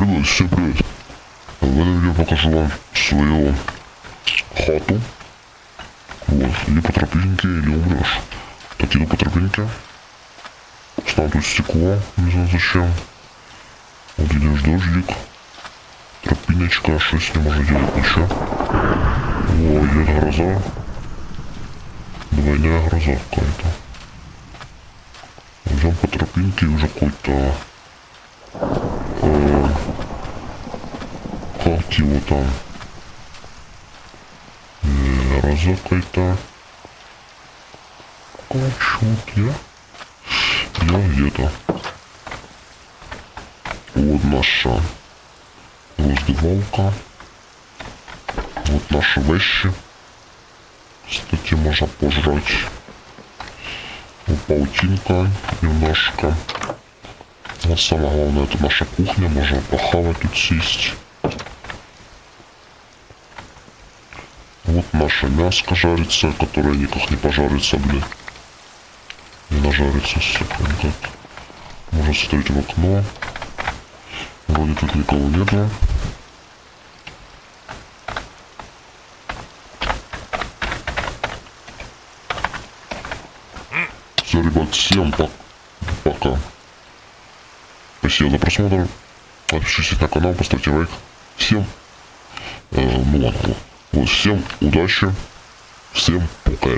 Ребят, всем привет. В этом видео покажу вам свою хату. Вот, иди по тропинке или умрешь. Так, иду по тропинке. Ставлю тут стекло, не знаю зачем. Вот идешь дождик. Тропиночка, что с ним можно делать, ничего. О, идет гроза. Двойная гроза какая-то. Идем по тропинке, уже какой-то... как его там? Гроза какая-то. Чё я? Я где-то. Вот наша раздевалка. Вот наши вещи. Кстати, можно пожрать. Вот паутинка немножко. Вот самое главное, это наша кухня. Можно похавать тут сесть. Вот наше мяско жарится, которое никак не пожарится, блин. Не нажарится, сука, никак. Можно смотреть в окно. Вроде тут никого нету. Все, ребят, всем пока. Спасибо за просмотр. Подпишитесь на канал, поставьте лайк. Всем, ну ладно, вот, всем удачи. Всем пока.